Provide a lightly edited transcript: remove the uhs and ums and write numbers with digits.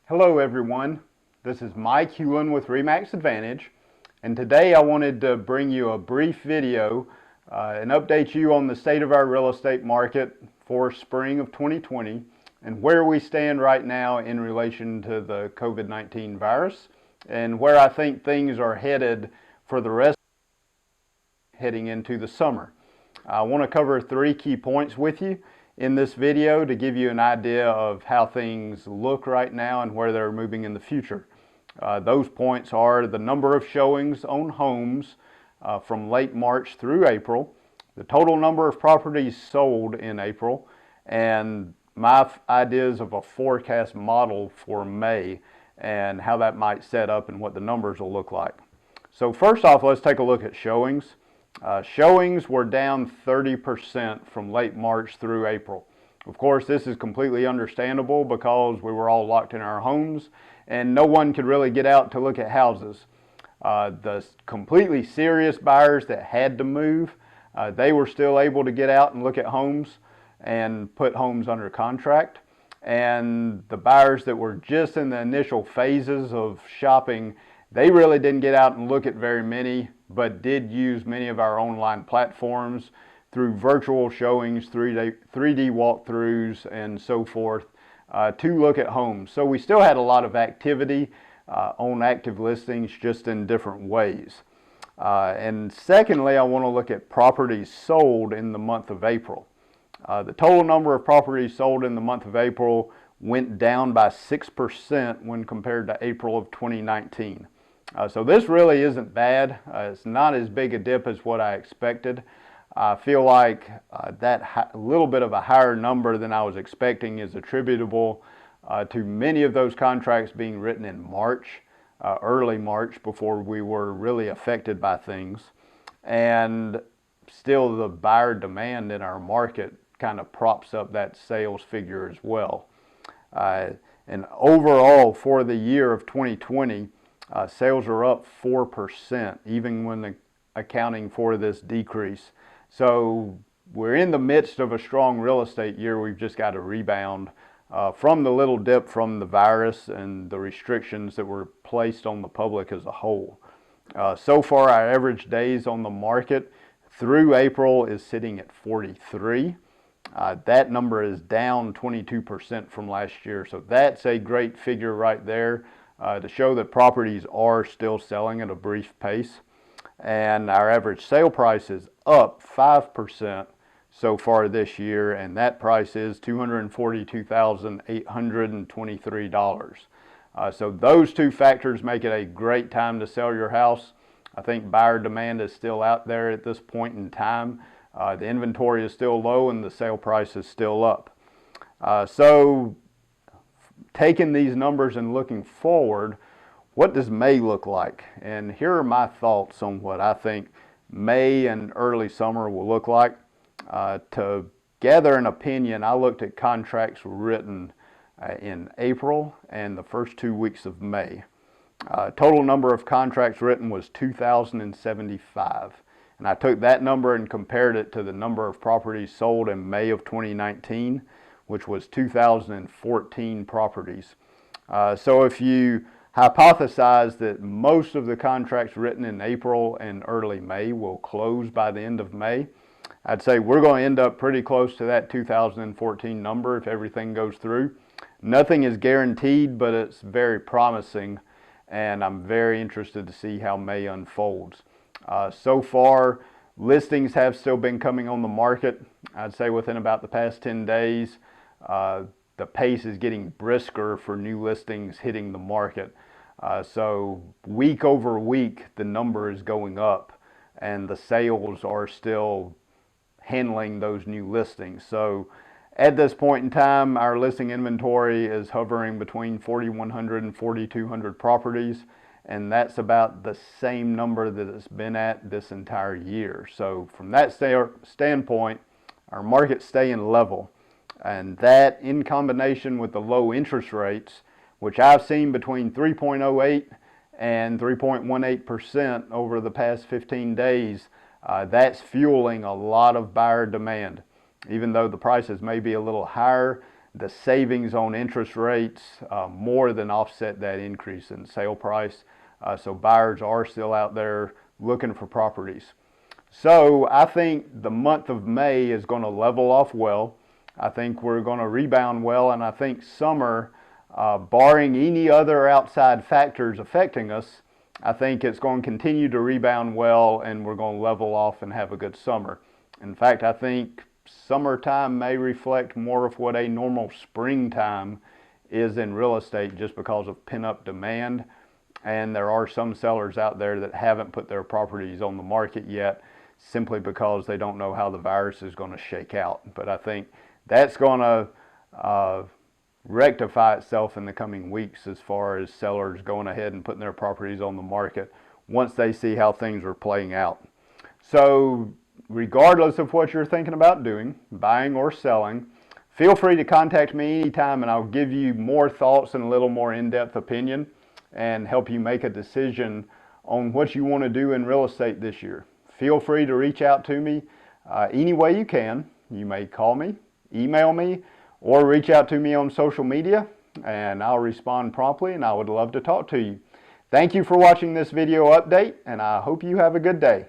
Hello everyone, this is Mike Hewlin with RE/MAX Advantage, and today I wanted to bring you a brief video and update you on the state of our real estate market for spring of 2020 and where we stand right now in relation to the COVID-19 virus and where I think things are headed for the rest heading into the summer. I want to cover 3 key points with you in this video to give you an idea of how things look right now and where they're moving in the future. Those points are the number of showings on homes from late March through April, the total number of properties sold in April, and my ideas of a forecast model for May and how that might set up and what the numbers will look like. So first off, let's take a look at showings. Showings were down 30% from late March through April. Of course, this is completely understandable because we were all locked in our homes and no one could really get out to look at houses. The completely serious buyers that had to move, they were still able to get out and look at homes and put homes under contract. And the buyers that were just in the initial phases of shopping, they really didn't get out and look at very many, but did use many of our online platforms through virtual showings, 3D walkthroughs, and so forth to look at homes. So we still had a lot of activity on active listings, just in different ways. And secondly, I want to look at properties sold in the month of April. The total number of properties sold in the month of April went down by 6% when compared to April of 2019. So this really isn't bad. It's not as big a dip as what I expected. I feel like that little bit of a higher number than I was expecting is attributable to many of those contracts being written in March, early March, before we were really affected by things. And still the buyer demand in our market kind of props up that sales figure as well. And overall for the year of 2020, sales are up 4%, even when accounting for this decrease. So we're in the midst of a strong real estate year. We've just got to rebound from the little dip from the virus and the restrictions that were placed on the public as a whole. So far, our average days on the market through April is sitting at 43. That number is down 22% from last year. So that's a great figure right there. To show that properties are still selling at a brief pace. And our average sale price is up 5% so far this year, and that price is $242,823. So those 2 factors make it a great time to sell your house. I think buyer demand is still out there at this point in time. The inventory is still low and the sale price is still up. So taking these numbers and looking forward, what does May look like? And here are my thoughts on what I think May and early summer will look like. To gather an opinion, I looked at contracts written in April and the first 2 weeks of May. Total number of contracts written was 2,075. And I took that number and compared it to the number of properties sold in May of 2019, which was 2,014 properties. So if you hypothesize that most of the contracts written in April and early May will close by the end of May, I'd say we're going to end up pretty close to that 2014 number if everything goes through. Nothing is guaranteed, but it's very promising, and I'm very interested to see how May unfolds. So far, listings have still been coming on the market. I'd say within about the past 10 days, the pace is getting brisker for new listings hitting the market. So week over week, the number is going up and the sales are still handling those new listings. So at this point in time, our listing inventory is hovering between 4,100 and 4,200 properties. And that's about the same number that it's been at this entire year. So from that standpoint, our market's staying level. And that, in combination with the low interest rates, which I've seen between 3.08 and 3.18% over the past 15 days, that's fueling a lot of buyer demand. Even though the prices may be a little higher, the savings on interest rates more than offset that increase in sale price. So buyers are still out there looking for properties. So I think the month of May is going to level off well. I think we're going to rebound well, and I think summer, barring any other outside factors affecting us, I think it's going to continue to rebound well, and we're going to level off and have a good summer. In fact, I think summertime may reflect more of what a normal springtime is in real estate, just because of pent-up demand. And there are some sellers out there that haven't put their properties on the market yet, simply because they don't know how the virus is going to shake out. But I think that's going to rectify itself in the coming weeks, as far as sellers going ahead and putting their properties on the market once they see how things are playing out. So regardless of what you're thinking about doing, buying or selling, feel free to contact me anytime, and I'll give you more thoughts and a little more in-depth opinion and help you make a decision on what you want to do in real estate this year. Feel free to reach out to me any way you can. You may call me, email me, or reach out to me on social media, and I'll respond promptly, and I would love to talk to you. Thank you for watching this video update, and I hope you have a good day.